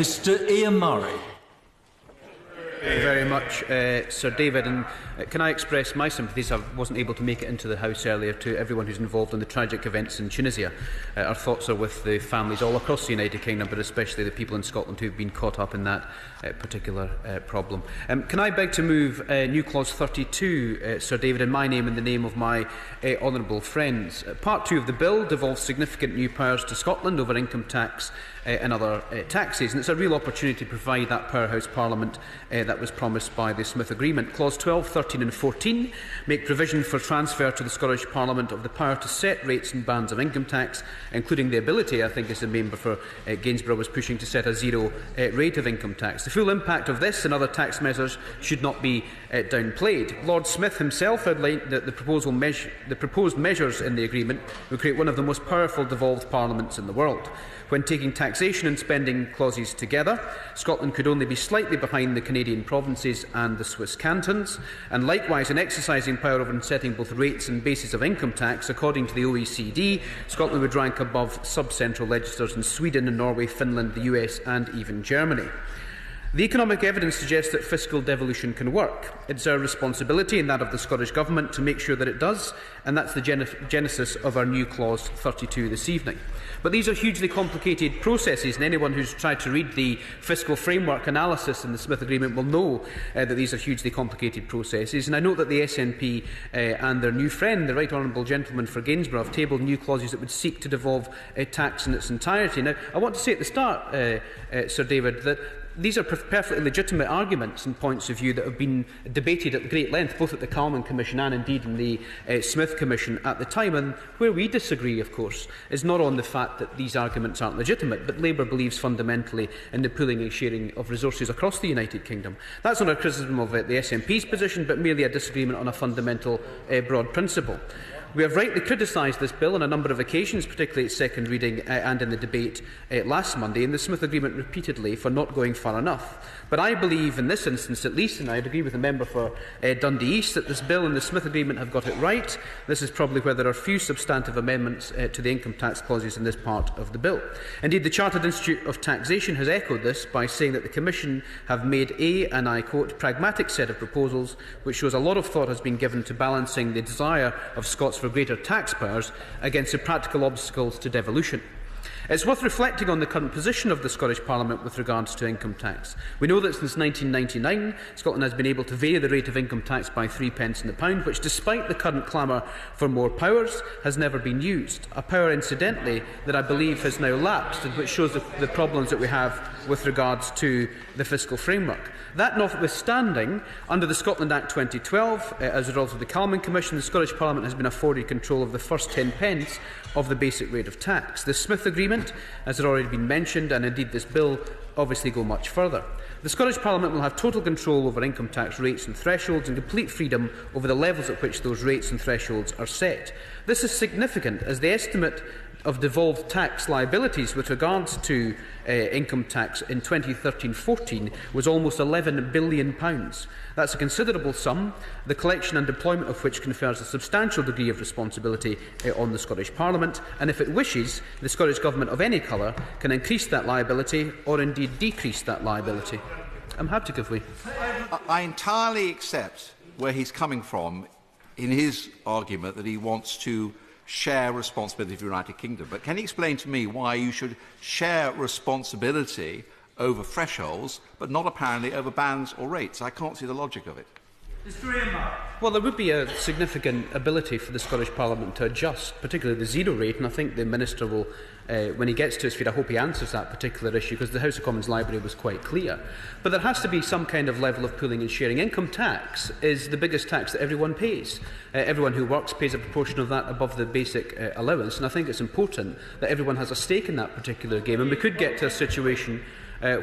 Mr Ian Murray. Thank you very much, Sir David. And can I express my sympathies? I wasn't able to make it into the House earlier, to everyone who's involved in the tragic events in Tunisia. Our thoughts are with the families all across the United Kingdom, but especially the people in Scotland who have been caught up in that particular problem. Can I beg to move new clause 32, Sir David, in my name and the name of my honourable friends? Part 2 of the bill devolves significant new powers to Scotland over income tax and other taxes, and it's a real opportunity to provide that powerhouse parliament that was promised by the Smith Agreement. Clause 12, 13 and 14 make provision for transfer to the Scottish Parliament of the power to set rates and bands of income tax, including the ability, I think as the member for Gainsborough was pushing, to set a zero rate of income tax. The full impact of this and other tax measures should not be downplayed. Lord Smith himself outlined that the proposed measures in the agreement will create one of the most powerful devolved parliaments in the world. When taking taxation and spending clauses together, Scotland could only be slightly behind the Canadian provinces and the Swiss cantons, and likewise in exercising power over and setting both rates and bases of income tax, according to the OECD, Scotland would rank above sub-central legislators in Sweden, Norway, Finland, the US and even Germany. The economic evidence suggests that fiscal devolution can work. It is our responsibility and that of the Scottish Government to make sure that it does, and that's the genesis of our new clause 32 this evening. But these are hugely complicated processes, and anyone who's tried to read the fiscal framework analysis in the Smith Agreement will know that these are hugely complicated processes. And I note that the SNP and their new friend, the Right Honourable Gentleman for Gainsborough, have tabled new clauses that would seek to devolve tax in its entirety. Now, I want to say at the start, Sir David, that these are perfectly legitimate arguments and points of view that have been debated at great length, both at the Calman Commission and indeed in the Smith Commission at the time. And where we disagree, of course, is not on the fact that these arguments aren't legitimate, but Labour believes fundamentally in the pooling and sharing of resources across the United Kingdom. That's not a criticism of the SNP's position, but merely a disagreement on a fundamental broad principle. We have rightly criticised this bill on a number of occasions, particularly at second reading and in the debate last Monday, and the Smith Agreement repeatedly for not going far enough. But I believe in this instance at least, and I would agree with the member for Dundee East, that this bill and the Smith Agreement have got it right. This is probably where there are few substantive amendments to the income tax clauses in this part of the bill. Indeed, the Chartered Institute of Taxation has echoed this by saying that the Commission have made a, and I quote, pragmatic set of proposals which shows a lot of thought has been given to balancing the desire of Scots for greater tax powers against the practical obstacles to devolution. It's worth reflecting on the current position of the Scottish Parliament with regards to income tax. We know that since 1999, Scotland has been able to vary the rate of income tax by 3 pence in the pound, which, despite the current clamour for more powers, has never been used. A power, incidentally, that I believe has now lapsed, and which shows the problems that we have with regards to the fiscal framework. That notwithstanding, under the Scotland Act 2012, as a result of the Calman Commission, the Scottish Parliament has been afforded control of the first 10 pence of the basic rate of tax. The Smith Agreement, as has already been mentioned, and indeed this bill, obviously go much further. The Scottish Parliament will have total control over income tax rates and thresholds and complete freedom over the levels at which those rates and thresholds are set. This is significant, as the estimate of devolved tax liabilities with regards to income tax in 2013-14 was almost £11 billion. That's a considerable sum, the collection and deployment of which confers a substantial degree of responsibility on the Scottish Parliament, and if it wishes, the Scottish Government of any colour can increase that liability or indeed decrease that liability. I'm happy to give way. I entirely accept where he's coming from in his argument that he wants to share responsibility for the United Kingdom. But can you explain to me why you should share responsibility over thresholds, but not apparently over bands or rates? I can't see the logic of it. Well, there would be a significant ability for the Scottish Parliament to adjust, particularly the zero rate, and I think the Minister will, when he gets to his feet, I hope he answers that particular issue, because the House of Commons Library was quite clear. But there has to be some kind of level of pooling and sharing. Income tax is the biggest tax that everyone pays. Everyone who works pays a proportion of that above the basic allowance, and I think it's important that everyone has a stake in that particular game, and we could get to a situation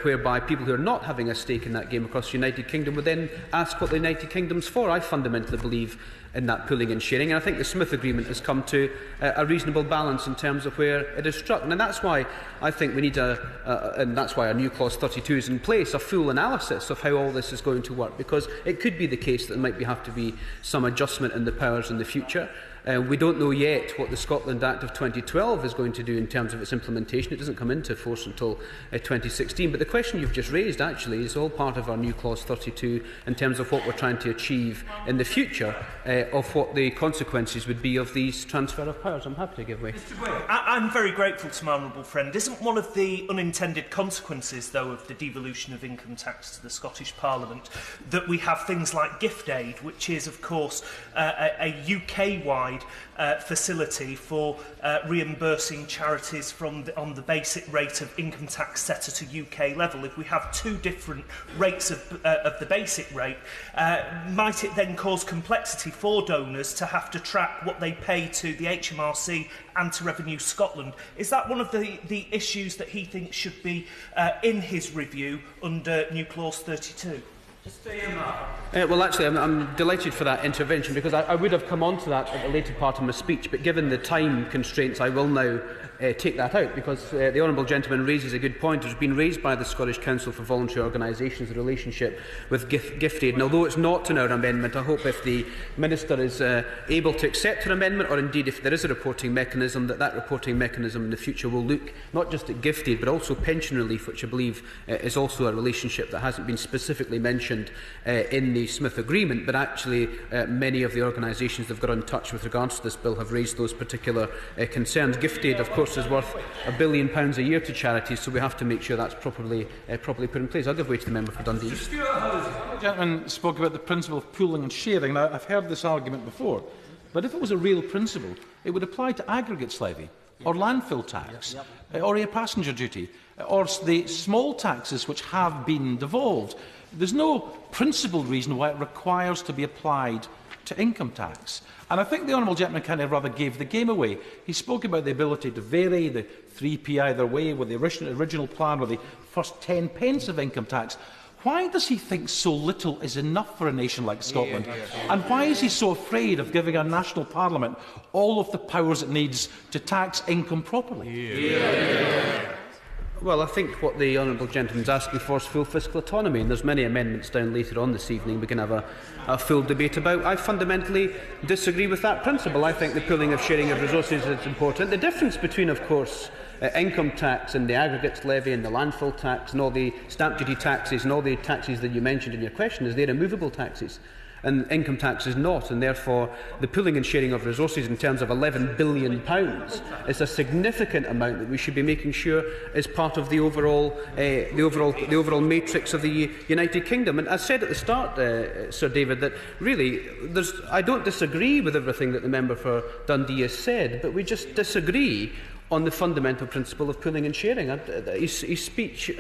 whereby people who are not having a stake in that game across the United Kingdom would then ask what the United Kingdom's for. I fundamentally believe in that pooling and sharing, and I think the Smith Agreement has come to a reasonable balance in terms of where it is struck. And that's why I think we need and that's why our new clause 32 is in place, a full analysis of how all this is going to work, because it could be the case that there might have to be some adjustment in the powers in the future. We don't know yet what the Scotland Act of 2012 is going to do in terms of its implementation. It doesn't come into force until 2016. But the question you've just raised actually is all part of our new Clause 32 in terms of what we're trying to achieve in the future of what the consequences would be of these transfer of powers. I'm happy to give way. I'm very grateful to my honourable friend. Isn't one of the unintended consequences, though, of the devolution of income tax to the Scottish Parliament that we have things like gift aid, which is, of course, a UK-wide facility for reimbursing charities on the basic rate of income tax set at a UK level? If we have two different rates of the basic rate, might it then cause complexity for donors to have to track what they pay to the HMRC and to Revenue Scotland? Is that one of the issues that he thinks should be in his review under new Clause 32? Well, actually, I'm delighted for that intervention, because I would have come on to that at the later part of my speech, but given the time constraints, I will now take that out, because the honourable gentleman raises a good point. It has been raised by the Scottish Council for Voluntary Organisations, the relationship with gift aid. And although it's not in our amendment, I hope if the Minister is able to accept her amendment, or indeed if there is a reporting mechanism, that reporting mechanism in the future will look not just at gift aid, but also pension relief, which I believe is also a relationship that hasn't been specifically mentioned in the Smith Agreement, but actually many of the organisations that have got in touch with regards to this bill have raised those particular concerns. Gift aid, of course, is worth £1 billion a year to charities, so we have to make sure that's properly put in place. I'll give way to the member for Dundee. The gentleman spoke about the principle of pooling and sharing. Now, I've heard this argument before, but if it was a real principle, it would apply to aggregates levy, or landfill tax, or air passenger duty, or the small taxes which have been devolved. There's no principled reason why it requires to be applied to income tax. And I think the honourable gentleman kind of rather gave the game away. He spoke about the ability to vary the 3p either way with the original plan or the first 10 pence of income tax. Why does he think so little is enough for a nation like Scotland? And why is he so afraid of giving our national parliament all of the powers it needs to tax income properly? Well, I think what the honourable gentleman is asking for is full fiscal autonomy, and there's many amendments down later on this evening we can have a full debate about. I fundamentally disagree with that principle. I think the pooling of sharing of resources is important. The difference between, of course, income tax and the aggregates levy and the landfill tax and all the stamp duty taxes and all the taxes that you mentioned in your question is they're immovable taxes. And income tax is not, and therefore the pooling and sharing of resources in terms of £11 billion is a significant amount that we should be making sure is part of the overall matrix of the United Kingdom. And I said at the start, Sir David, that really I don't disagree with everything that the member for Dundee has said, but we just disagree on the fundamental principle of pooling and sharing. His speech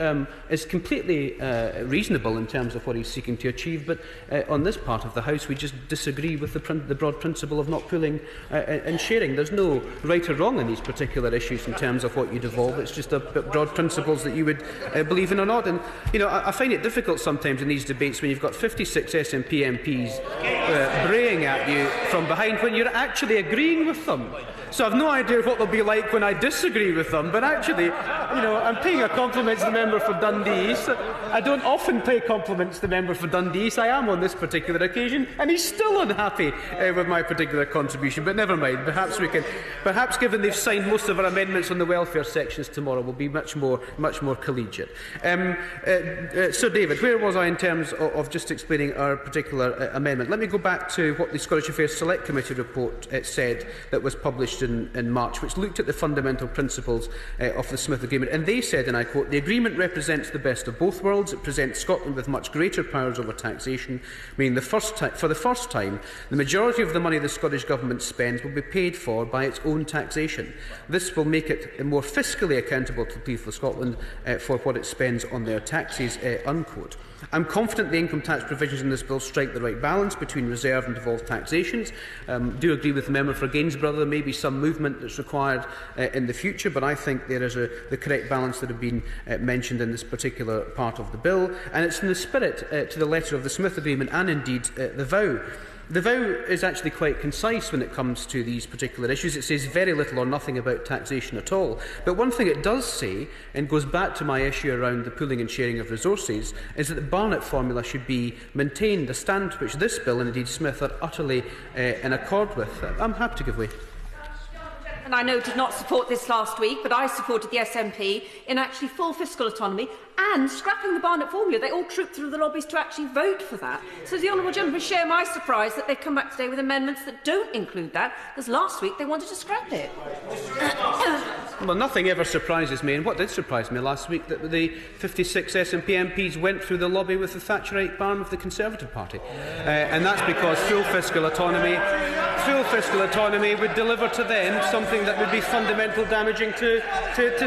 is completely reasonable in terms of what he's seeking to achieve, but on this part of the House we just disagree with the broad principle of not pooling and sharing. There's no right or wrong in these particular issues in terms of what you devolve. It's just broad principles that you would believe in or not. And you know, I find it difficult sometimes in these debates when you've got 56 SNP MPs braying at you from behind when you're actually agreeing with them. So I've no idea what they'll be like when I disagree with them, but actually, you know, I'm paying a compliment to the member for Dundee. I don't often pay compliments to the member for Dundee, so I am on this particular occasion, and he's still unhappy with my particular contribution, but never mind. Perhaps given they've signed most of our amendments on the welfare sections tomorrow, we'll be much more collegiate. Sir David, where was I in terms of just explaining our particular amendment? Let me go back to what the Scottish Affairs Select Committee report said that was published in March, which looked at the fundamental principles of the Smith Agreement. And they said, and I quote, "The agreement represents the best of both worlds. It presents Scotland with much greater powers over taxation, meaning for the first time, the majority of the money the Scottish Government spends will be paid for by its own taxation. This will make it more fiscally accountable to the people of Scotland for what it spends on their taxes," unquote. I'm confident the income tax provisions in this bill strike the right balance between reserved and devolved taxations. Do agree with the member for Gainsborough. There may be some movement that's required in the future, but I think there is the correct balance that have been mentioned in this particular part of the bill, and it's in the spirit to the letter of the Smith Agreement and indeed the vow. The vow is actually quite concise when it comes to these particular issues. It says very little or nothing about taxation at all. But one thing it does say, and goes back to my issue around the pooling and sharing of resources, is that the Barnett formula should be maintained, a stand which this bill and indeed Smith are utterly in accord with. I'm happy to give way. And I know did not support this last week, but I supported the SNP in actually full fiscal autonomy and scrapping the Barnett formula. They all trooped through the lobbies to actually vote for that. So does the honourable gentleman share my surprise that they've come back today with amendments that don't include that, because last week they wanted to scrap it? Well, nothing ever surprises me, and what did surprise me last week, that the 56 SNP MPs went through the lobby with the Thatcherite arm of the Conservative Party. And that's because full fiscal autonomy would deliver to them something that would be fundamental damaging to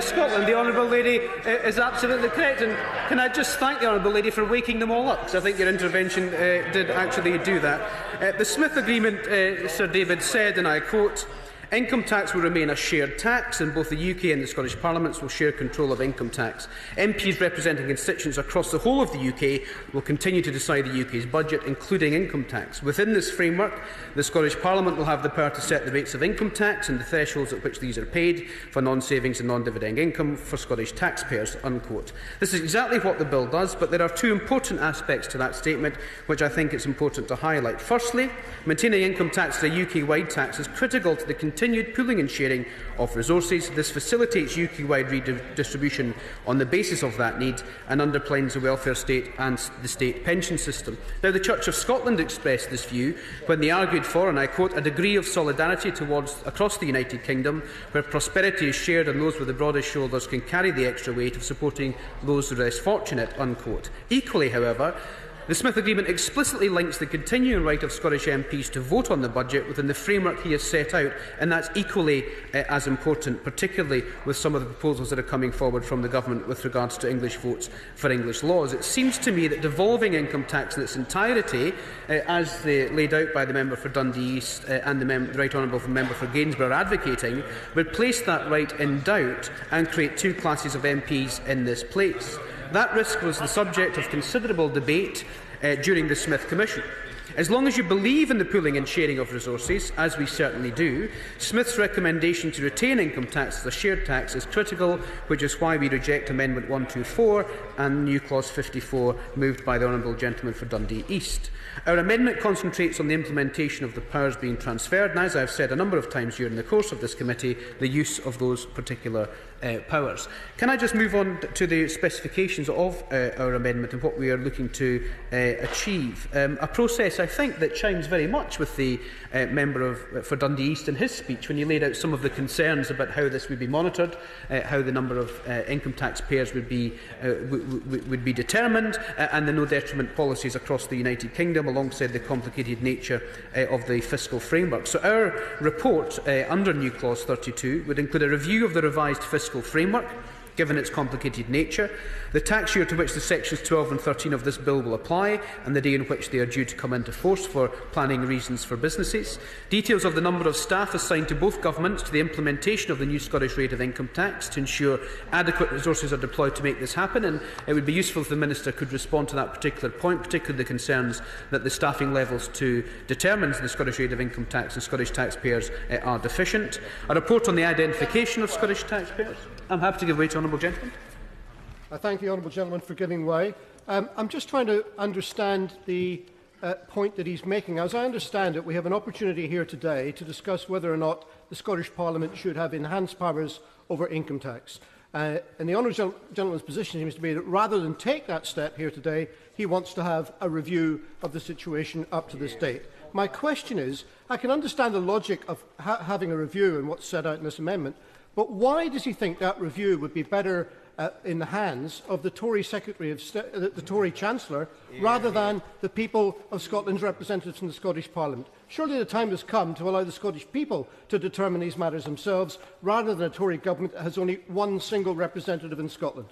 Scotland. The Honourable Lady is absolutely correct. And can I just thank the Honourable Lady for waking them all up, because I think your intervention did actually do that. The Smith Agreement, Sir David said, and I quote, "Income tax will remain a shared tax, and both the UK and the Scottish Parliaments will share control of income tax. MPs representing constituents across the whole of the UK will continue to decide the UK's budget, including income tax. Within this framework, the Scottish Parliament will have the power to set the rates of income tax and the thresholds at which these are paid for non-savings and non-dividend income for Scottish taxpayers." Unquote. This is exactly what the bill does, but there are two important aspects to that statement which I think it's important to highlight. Firstly, maintaining income tax as a UK-wide tax is critical to the continued pooling and sharing of resources. This facilitates UK-wide redistribution on the basis of that need and underpins the welfare state and the state pension system. Now, the Church of Scotland expressed this view when they argued for, and I quote, "a degree of solidarity across the United Kingdom where prosperity is shared and those with the broadest shoulders can carry the extra weight of supporting those who are less fortunate." Unquote. Equally, however, the Smith Agreement explicitly links the continuing right of Scottish MPs to vote on the budget within the framework he has set out, and that's equally as important, particularly with some of the proposals that are coming forward from the Government with regards to English votes for English laws. It seems to me that devolving income tax in its entirety, as laid out by the member for Dundee East and the Right Honourable member for Gainsborough are advocating, would place that right in doubt and create two classes of MPs in this place. That risk was the subject of considerable debate during the Smith Commission. As long as you believe in the pooling and sharing of resources, as we certainly do, Smith's recommendation to retain income tax as a shared tax is critical, which is why we reject Amendment 124 and new Clause 54 moved by the Honourable Gentleman for Dundee East. Our amendment concentrates on the implementation of the powers being transferred, and as I have said a number of times during the course of this committee, the use of those particular powers. Can I just move on to the specifications of our amendment and what we are looking to achieve? A process, I think, that chimes very much with the member for Dundee East in his speech when he laid out some of the concerns about how this would be monitored, how the number of income taxpayers would be determined, and the no detriment policies across the United Kingdom, alongside the complicated nature of the fiscal framework. So our report under new Clause 32 would include a review of the revised fiscal framework, given its complicated nature, the tax year to which the sections 12 and 13 of this bill will apply, and the day in which they are due to come into force for planning reasons for businesses, details of the number of staff assigned to both governments to the implementation of the new Scottish rate of income tax to ensure adequate resources are deployed to make this happen, and it would be useful if the Minister could respond to that particular point, particularly the concerns that the staffing levels to determine the Scottish rate of income tax and Scottish taxpayers are deficient. A report on the identification of Scottish taxpayers. I'm happy to give way to Honourable Gentleman. I thank the Honourable Gentleman for giving way. I'm just trying to understand the point that he's making. As I understand it, we have an opportunity here today to discuss whether or not the Scottish Parliament should have enhanced powers over income tax. And the Honourable Gentleman's position seems to be that rather than take that step here today, he wants to have a review of the situation up to this date. My question is, I can understand the logic of having a review and what's set out in this amendment, but why does he think that review would be better in the hands of the Tory Secretary of the Tory Chancellor, rather than the people of Scotland's representatives in the Scottish Parliament? Surely the time has come to allow the Scottish people to determine these matters themselves, rather than a Tory government that has only one single representative in Scotland.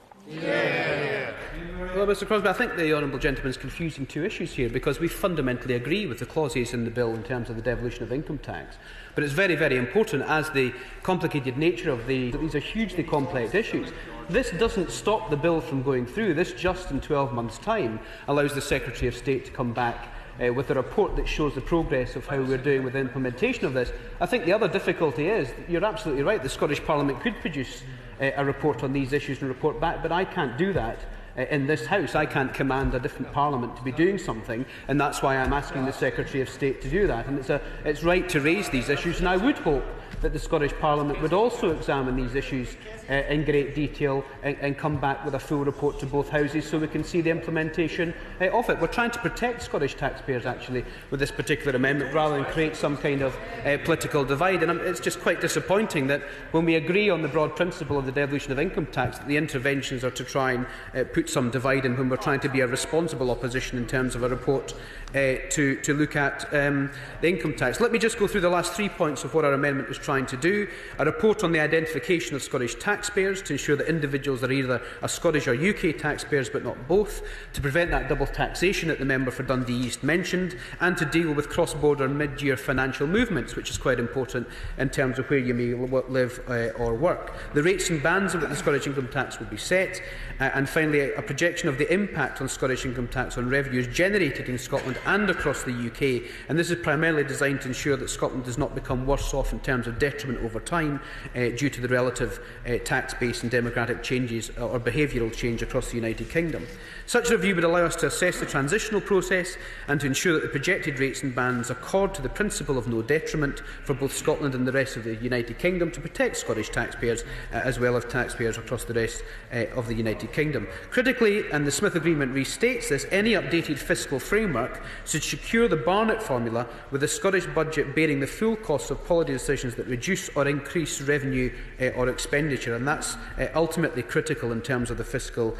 Well, Mr Crosbie, I think the Honourable Gentleman is confusing two issues here, because we fundamentally agree with the clauses in the bill in terms of the devolution of income tax. But it's very, very important, as the complicated nature of these are hugely complex issues. This doesn't stop the bill from going through. This, just in 12 months' time, allows the Secretary of State to come back with a report that shows the progress of how we're doing with the implementation of this. I think the other difficulty is, you're absolutely right, the Scottish Parliament could produce a report on these issues and report back, but I can't do that. In this House, I can't command a different Parliament to be doing something, and that's why I'm asking the Secretary of State to do that. And it's right to raise these issues, and I would hope that the Scottish Parliament would also examine these issues in great detail and come back with a full report to both Houses so we can see the implementation of it. We're trying to protect Scottish taxpayers, actually, with this particular amendment, rather than create some kind of political divide. And it's just quite disappointing that when we agree on the broad principle of the devolution of income tax, that the interventions are to try and put some divide in when we're trying to be a responsible opposition in terms of a report to look at the income tax. Let me just go through the last 3 points of what our amendment was trying to do. A report on the identification of Scottish taxpayers to ensure that individuals are either a Scottish or UK taxpayers but not both, to prevent that double taxation that the member for Dundee East mentioned, and to deal with cross-border mid-year financial movements, which is quite important in terms of where you may live or work. The rates and bands of the Scottish income tax will be set, and finally a projection of the impact on Scottish income tax on revenues generated in Scotland and across the UK, and this is primarily designed to ensure that Scotland does not become worse off in terms of detriment over time due to the relative tax base and demographic changes or behavioural change across the United Kingdom. Such a review would allow us to assess the transitional process and to ensure that the projected rates and bands accord to the principle of no detriment for both Scotland and the rest of the United Kingdom, to protect Scottish taxpayers as well as taxpayers across the rest of the United Kingdom. Critically, and the Smith Agreement restates this, any updated fiscal framework should secure the Barnett formula, with the Scottish budget bearing the full cost of policy decisions that reduce or increase revenue or expenditure, and that's ultimately critical in terms of the fiscal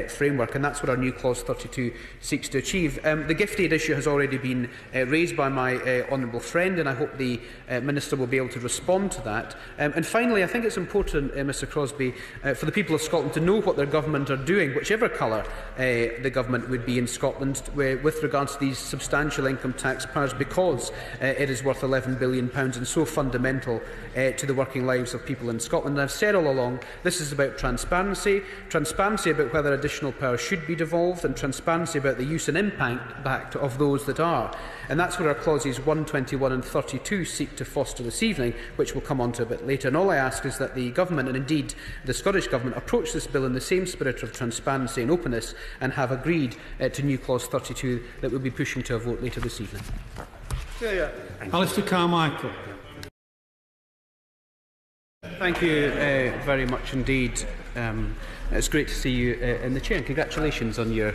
framework, and that's what our new Clause 32 seeks to achieve. The gift aid issue has already been raised by my honourable friend, and I hope the Minister will be able to respond to that. And finally, I think it's important, Mr Crosbie, for the people of Scotland to know what their government are doing, whichever colour the government would be in Scotland, with regards to these substantial income tax powers, because it is worth £11 billion and so fundamental to the working lives of people in Scotland. And I've said all along, this is about transparency about whether additional powers should be devolved, and transparency about the use and impact of those that are. And that's what our clauses 121 and 32 seek to foster this evening, which we'll come on to a bit later. And all I ask is that the Government, and indeed the Scottish Government, approach this bill in the same spirit of transparency and openness, and have agreed to new Clause 32 that we'll be pushing to a vote later this evening. Alistair Carmichael. Thank you very much indeed. It's great to see you in the chair, and congratulations on your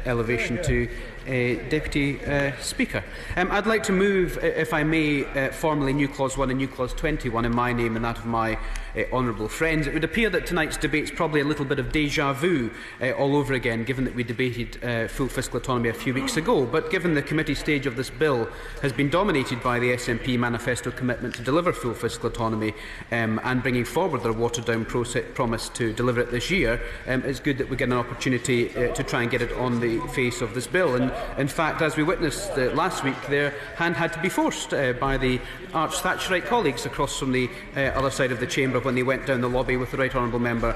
elevation to Deputy Speaker. I'd like to move, if I may, formally new Clause 1 and new Clause 21 in my name and that of my honourable friends. It would appear that tonight's debate is probably a little bit of déjà vu all over again, given that we debated full fiscal autonomy a few weeks ago. But given the committee stage of this bill has been dominated by the SNP manifesto commitment to deliver full fiscal autonomy and bringing forward their watered-down promise to deliver it this year, it's good that we get an opportunity to try and get it on the face of this bill. And in fact, as we witnessed last week, their hand had to be forced by the arch-Thatcherite colleagues across from the other side of the chamber when they went down the lobby with the Right Honourable Member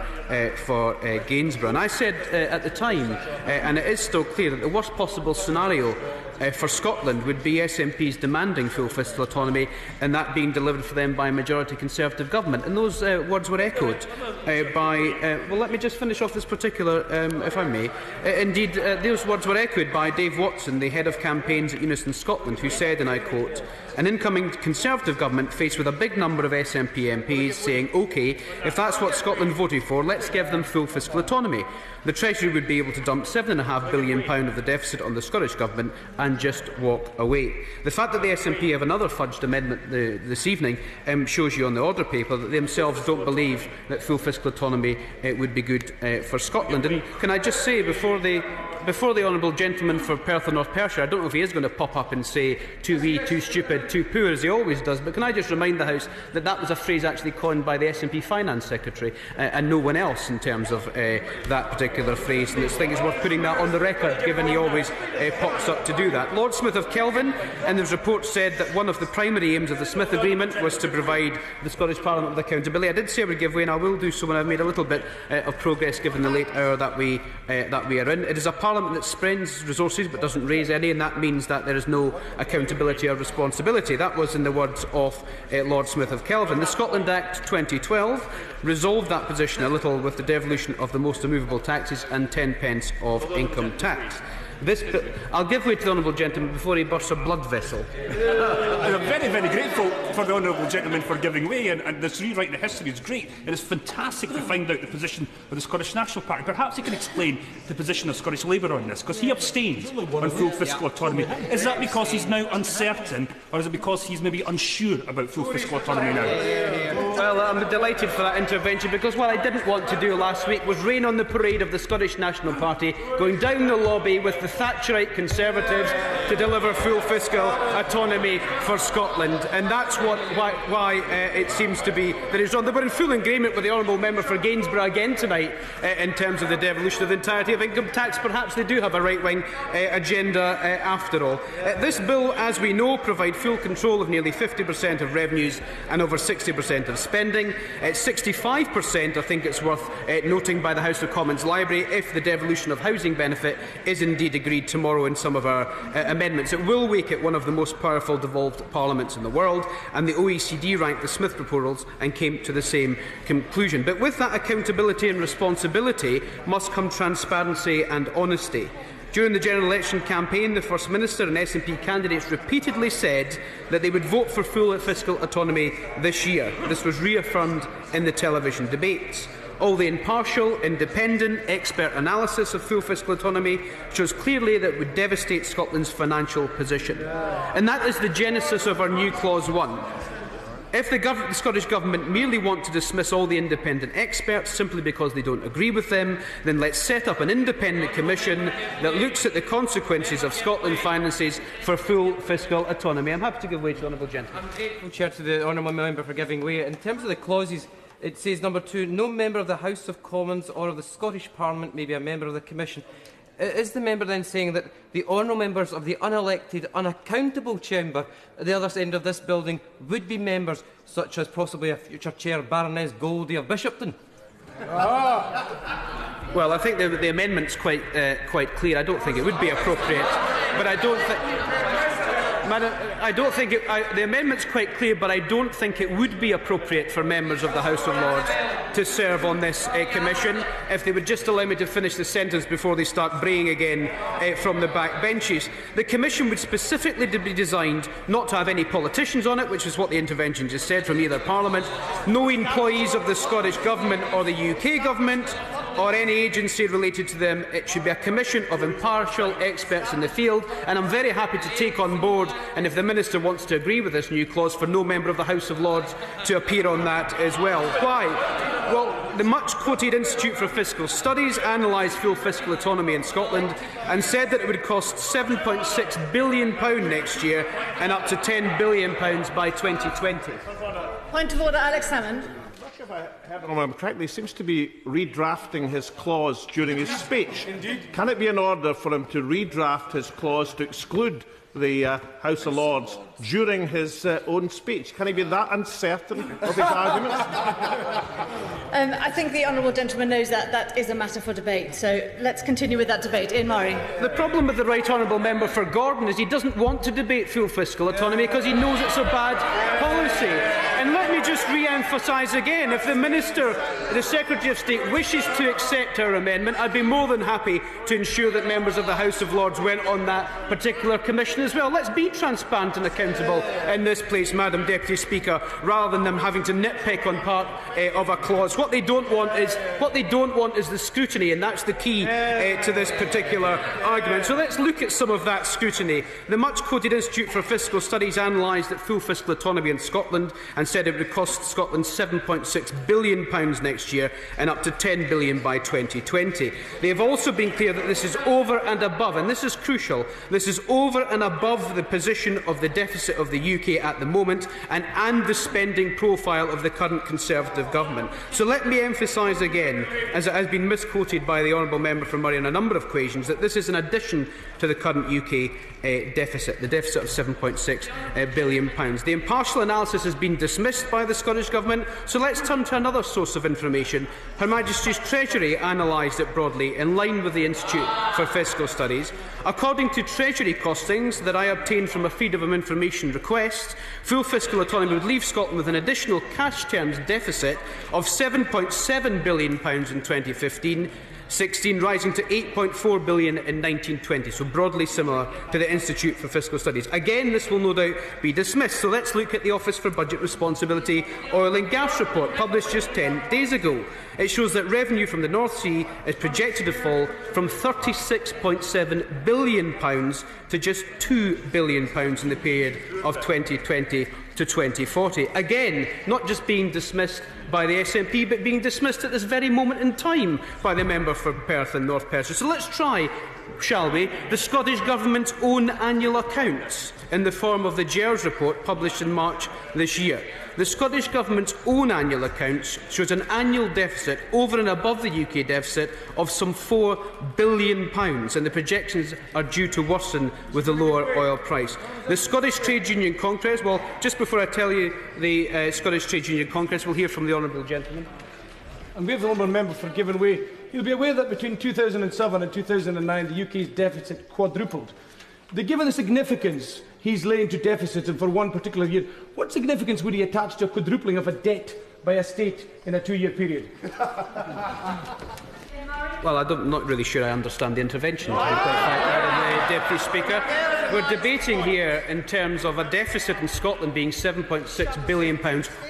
for Gainsborough. And I said at the time, and it is still clear, that the worst possible scenario for Scotland would be SNPs demanding full fiscal autonomy, and that being delivered for them by a majority Conservative government. And those words were echoed by... well, let me just finish off this particular, if I may. Indeed, those words were echoed by Dave Watson, the head of campaigns at Unison Scotland, who said, and I quote, "An incoming Conservative government faced with a big number of SNP MPs saying, OK, if that's what Scotland voted for, let's give them full fiscal autonomy. The Treasury would be able to dump £7.5 billion of the deficit on the Scottish Government and just walk away." The fact that the SNP have another fudged amendment this evening shows you on the order paper that they themselves don't believe that full fiscal autonomy would be good for Scotland. And can I just say, before the honourable gentleman for Perth and North Perthshire, I don't know if he is going to pop up and say too wee, too stupid, too poor, as he always does, but can I just remind the House that that was a phrase actually coined by the SNP Finance Secretary and no one else in terms of that particular phrase, and I think it's worth putting that on the record, given he always pops up to do that. Lord Smith of Kelvin, in his report, said that one of the primary aims of the Smith Agreement was to provide the Scottish Parliament with accountability. I did say I would give way, and I will do so when I've made a little bit of progress given the late hour that we are in. It is a Parliament that spends resources but doesn't raise any, and that means that there is no accountability or responsibility. That was in the words of Lord Smith of Kelvin. The Scotland Act 2012 resolved that position a little with the devolution of the most immovable taxes and 10 pence of income tax. I'll give way to the honourable gentleman before he bursts a blood vessel. I'm very, very grateful for the honourable gentleman for giving way, and this rewriting the history is great. It is fantastic to find out the position of the Scottish National Party. Perhaps he can explain the position of Scottish Labour on this, because he abstained on full fiscal autonomy. Is that because he's now uncertain, or is it because he's maybe unsure about full fiscal autonomy now? Well, I'm delighted for that intervention, because what I didn't want to do last week was rain on the parade of the Scottish National Party going down the lobby with the Thatcherite Conservatives to deliver full fiscal autonomy for Scotland. And that's why it seems to be that it's on. We're in full agreement with the honourable member for Gainsborough again tonight in terms of the devolution of the entirety of income tax. Perhaps they do have a right-wing agenda after all. This bill, as we know, provides full control of nearly 50% of revenues and over 60% of spending. 65%, I think it's worth noting, by the House of Commons Library, if the devolution of housing benefit is indeed agreed tomorrow in some of our amendments. It will make it one of the most powerful devolved parliaments in the world, and the OECD ranked the Smith proposals and came to the same conclusion. But with that accountability and responsibility must come transparency and honesty. During the general election campaign, the First Minister and SNP candidates repeatedly said that they would vote for full fiscal autonomy this year. This was reaffirmed in the television debates. All the impartial, independent, expert analysis of full fiscal autonomy shows clearly that it would devastate Scotland's financial position. And that is the genesis of our new Clause 1. If the Scottish Government merely want to dismiss all the independent experts simply because they don't agree with them, then let's set up an independent commission that looks at the consequences of Scotland's finances for full fiscal autonomy. I'm happy to give way to the honourable gentleman. I'm grateful, Chair, to the honourable member for giving way. In terms of the clauses, it says, number 2, no member of the House of Commons or of the Scottish Parliament may be a member of the Commission. Is the member then saying that the honourable members of the unelected, unaccountable chamber at the other end of this building would be members such as possibly a future chair, Baroness Goldie of Bishopton? Well, I think the amendment's quite clear. I don't think it would be appropriate, but I don't think... Madam, the amendment's quite clear, but I don't think it would be appropriate for members of the House of Lords to serve on this commission. If they would just allow me to finish the sentence before they start braying again from the back benches. The commission would specifically be designed not to have any politicians on it, which is what the intervention just said from either Parliament, no employees of the Scottish Government or the UK Government, or any agency related to them. It should be a commission of impartial experts in the field, and I'm very happy to take on board, and if the Minister wants to agree with this new clause, for no member of the House of Lords to appear on that as well. Why? Well, the much-quoted Institute for Fiscal Studies analysed full fiscal autonomy in Scotland and said that it would cost £7.6 billion next year and up to £10 billion by 2020. Point of order, Alex Salmond. If I heard the honourable correctly, he seems to be redrafting his clause during his speech. Indeed. Can it be in order for him to redraft his clause to exclude the House of Lords during his own speech? Can he be that uncertain of his arguments? I think the honourable gentleman knows that that is a matter for debate, so let's continue with that debate. Ian Murray. The problem with the right honourable member for Gordon is he doesn't want to debate full fiscal autonomy because he knows it's a bad policy. And let me just re-emphasise again, if the Minister, the Secretary of State, wishes to accept our amendment, I'd be more than happy to ensure that members of the House of Lords went on that particular commission as well. Let's be transparent and accountable in this place, Madam Deputy Speaker, rather than them having to nitpick on part of a clause. What they don't want is the scrutiny, and that's the key to this particular argument. So let's look at some of that scrutiny. The much-quoted Institute for Fiscal Studies analysed that full fiscal autonomy in Scotland and said it would cost Scotland £7.6 billion next year and up to £10 billion by 2020. They have also been clear that this is over and above, and this is crucial, this is over and above above the position of the deficit of the UK at the moment and the spending profile of the current Conservative government. So let me emphasise again, as it has been misquoted by the honourable member from Murray on a number of occasions, that this is in addition to the current UK deficit, the deficit of £7.6 billion. The impartial analysis has been dismissed by the Scottish Government, so let's turn to another source of information. Her Majesty's Treasury analysed it broadly in line with the Institute for Fiscal Studies. According to Treasury costings that I obtained from a Freedom of Information request, full fiscal autonomy would leave Scotland with an additional cash terms deficit of £7.7 billion in 2015. 16, rising to £8.4 billion in 1920, so broadly similar to the Institute for Fiscal Studies. Again, this will no doubt be dismissed, so let's look at the Office for Budget Responsibility Oil and Gas report, published just 10 days ago. It shows that revenue from the North Sea is projected to fall from £36.7 billion to just £2 billion in the period of 2020 to 2040. Again, not just being dismissed by the SNP, but being dismissed at this very moment in time by the member for Perth and North Perthshire. So let's try, shall we, the Scottish Government's own annual accounts in the form of the GERS report published in March this year. The Scottish Government's own annual accounts shows an annual deficit over and above the UK deficit of some £4 billion, and the projections are due to worsen with the lower oil price. The Scottish Trade Union Congress, well, just before I tell you the Scottish Trade Union Congress, we'll hear from the honourable gentleman. And we have the honourable member for Given Way. You'll be aware that between 2007 and 2009 the UK's deficit quadrupled. Given the significance he's laying to deficits and for one particular year, what significance would he attach to a quadrupling of a debt by a state in a 2-year period? Well, I'm not really sure I understand the intervention, to be quite frank, the Deputy Speaker. We're debating here in terms of a deficit in Scotland being £7.6 billion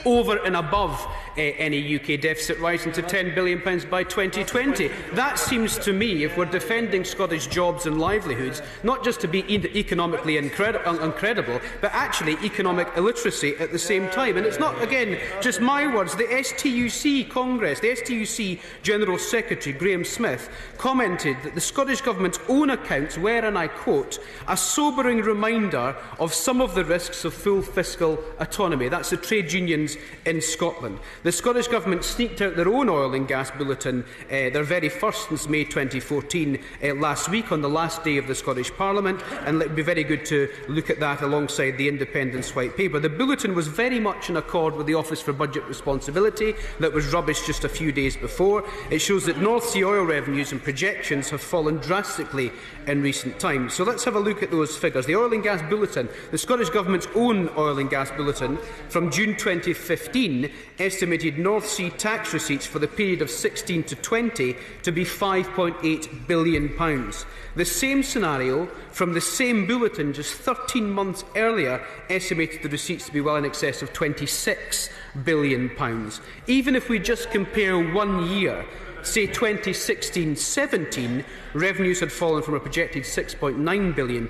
over and above any UK deficit, rising to £10 billion by 2020. That seems to me, if we're defending Scottish jobs and livelihoods, not just to be economically incredible, but actually economic illiteracy at the same time. And it's not, again, just my words. The STUC Congress, the STUC General Secretary, Graham Smith, commented that the Scottish Government's own accounts were, and I quote, a sobering reminder of some of the risks of full fiscal autonomy. That's the trade unions in Scotland. The Scottish Government sneaked out their own oil and gas bulletin, their very first since May 2014, last week on the last day of the Scottish Parliament, and it would be very good to look at that alongside the Independence White Paper. The bulletin was very much in accord with the Office for Budget Responsibility that was rubbished just a few days before. It shows that North Sea oil revenues and projections have fallen drastically in recent times. So let's have a look at those figures. The Oil and Gas Bulletin, the Scottish Government's own Oil and Gas Bulletin from June 2015, estimated North Sea tax receipts for the period of 16 to 20 to be £5.8 billion. The same scenario from the same bulletin just 13 months earlier estimated the receipts to be well in excess of £26 billion. Even if we just compare 1 year, say 2016-17, revenues had fallen from a projected £6.9 billion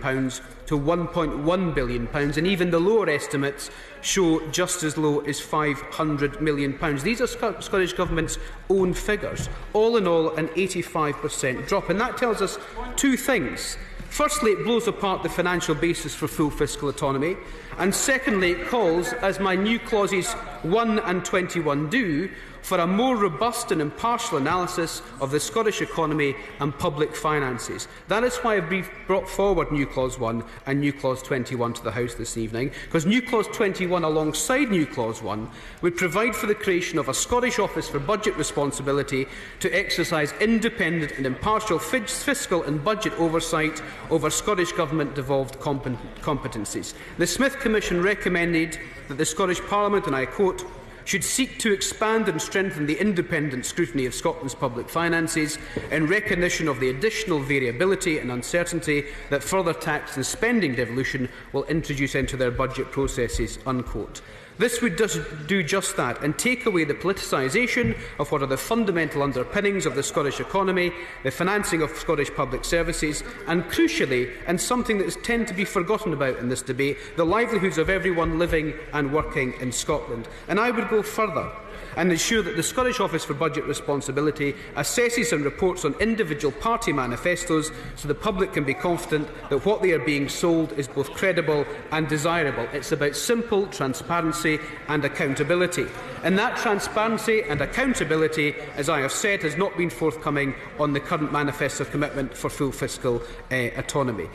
to £1.1 billion, and even the lower estimates show just as low as £500 million. These are Scottish Government's own figures. All in all, an 85% drop, and that tells us two things. Firstly, it blows apart the financial basis for full fiscal autonomy, and secondly, it calls, as my new clauses 1 and 21 do, for a more robust and impartial analysis of the Scottish economy and public finances. That is why I've brought forward New Clause 1 and New Clause 21 to the House this evening, because New Clause 21, alongside New Clause 1, would provide for the creation of a Scottish Office for Budget Responsibility to exercise independent and impartial fiscal and budget oversight over Scottish Government-devolved competencies. The Smith Commission recommended that the Scottish Parliament, and I quote, should seek to expand and strengthen the independent scrutiny of Scotland's public finances in recognition of the additional variability and uncertainty that further tax and spending devolution will introduce into their budget processes." Unquote. This would do just that and take away the politicisation of what are the fundamental underpinnings of the Scottish economy, the financing of Scottish public services, and crucially, and something that tends to be forgotten about in this debate, the livelihoods of everyone living and working in Scotland. And I would go further. and ensure that the Scottish Office for Budget Responsibility assesses and reports on individual party manifestos so the public can be confident that what they are being sold is both credible and desirable. It's about simple transparency and accountability. And that transparency and accountability, as I have said, has not been forthcoming on the current manifesto commitment for full fiscal autonomy.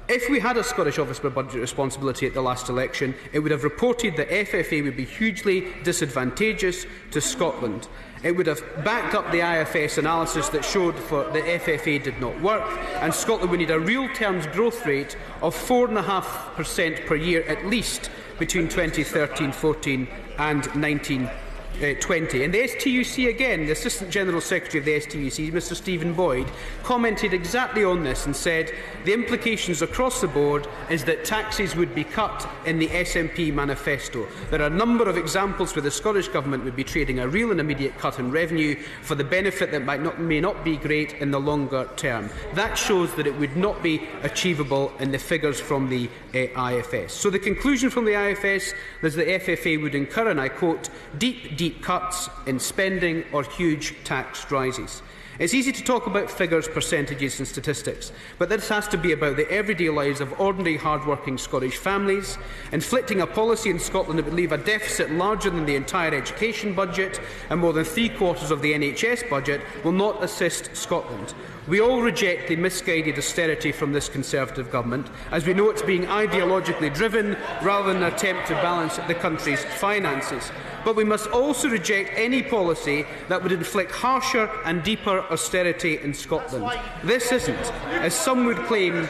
If we had a Scottish Office for Budget Responsibility at the last election, it would have reported that FFA would be hugely disadvantageous to Scotland. It would have backed up the IFS analysis that showed that FFA did not work, and Scotland would need a real terms growth rate of 4.5% per year at least between 2013-14 and 1920. And the STUC again, the Assistant General Secretary of the STUC, Mr Stephen Boyd, commented exactly on this and said the implications across the board is that taxes would be cut in the SNP manifesto. There are a number of examples where the Scottish Government would be trading a real and immediate cut in revenue for the benefit that may not be great in the longer term. That shows that it would not be achievable in the figures from the IFS. So the conclusion from the IFS is that FFA would incur, and I quote, deep cuts in spending or huge tax rises. It's easy to talk about figures, percentages and statistics, but this has to be about the everyday lives of ordinary hard-working Scottish families. Inflicting a policy in Scotland that would leave a deficit larger than the entire education budget and more than 3/4 of the NHS budget will not assist Scotland. We all reject the misguided austerity from this Conservative government, as we know it's being ideologically driven rather than an attempt to balance the country's finances. But we must also reject any policy that would inflict harsher and deeper austerity in Scotland. This isn't, as some would claim,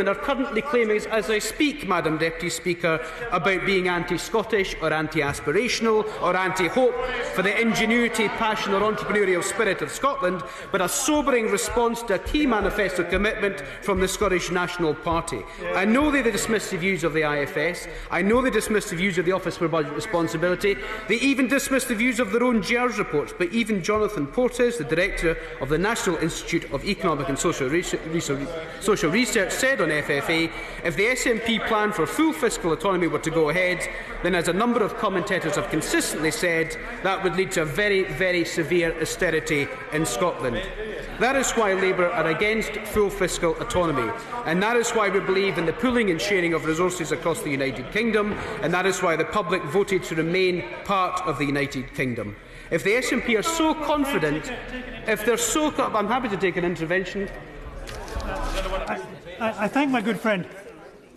and are currently claiming as I speak, Madam Deputy Speaker, about being anti-Scottish or anti-aspirational or anti-hope for the ingenuity, passion or entrepreneurial spirit of Scotland, but a sobering response to a key manifesto commitment from the Scottish National Party. I know they dismiss the views of the IFS. I know they dismiss the views of the Office for Budget Responsibility. They even dismiss the views of their own GEARS reports. But even Jonathan Portes, the Director of the National Institute of Economic and Social Research, said on FFA, if the SNP plan for full fiscal autonomy were to go ahead, then, as a number of commentators have consistently said, that would lead to a very, very severe austerity in Scotland. That is why Labour are against full fiscal autonomy, and that is why we believe in the pooling and sharing of resources across the United Kingdom, and that is why the public voted to remain part of the United Kingdom. If the SNP are so confident, I'm happy to take an intervention. I thank my good friend.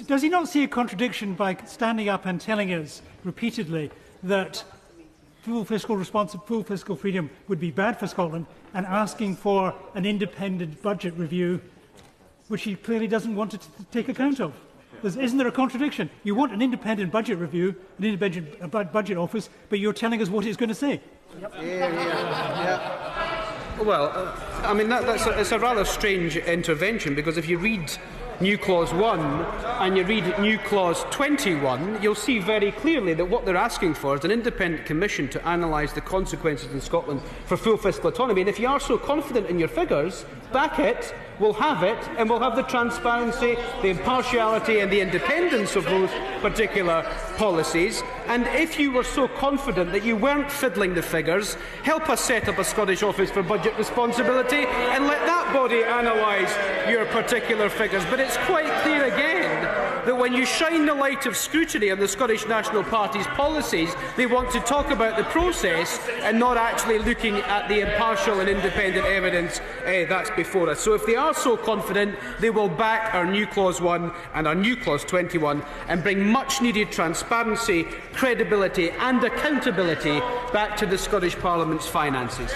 Does he not see a contradiction by standing up and telling us repeatedly that full fiscal freedom would be bad for Scotland, and asking for an independent budget review, which he clearly doesn't want to take account of? Isn't there a contradiction? You want an independent budget review, an independent budget office, but you're telling us what it's going to say. Well, I mean, it's a rather strange intervention, because if you read New Clause 1 and you read New Clause 21, you'll see very clearly that what they're asking for is an independent commission to analyse the consequences in Scotland for full fiscal autonomy. And if you are so confident in your figures, back it, we'll have it, and we'll have the transparency, the impartiality and the independence of those particular policies. And if you were so confident that you weren't fiddling the figures, help us set up a Scottish Office for Budget Responsibility and let that body analyse your particular figures. But it's quite clear again that when you shine the light of scrutiny on the Scottish National Party's policies, they want to talk about the process and not actually looking at the impartial and independent evidence that's before us. So if they are so confident, they will back our New Clause 1 and our New Clause 21 and bring much needed transparency, credibility and accountability back to the Scottish Parliament's finances.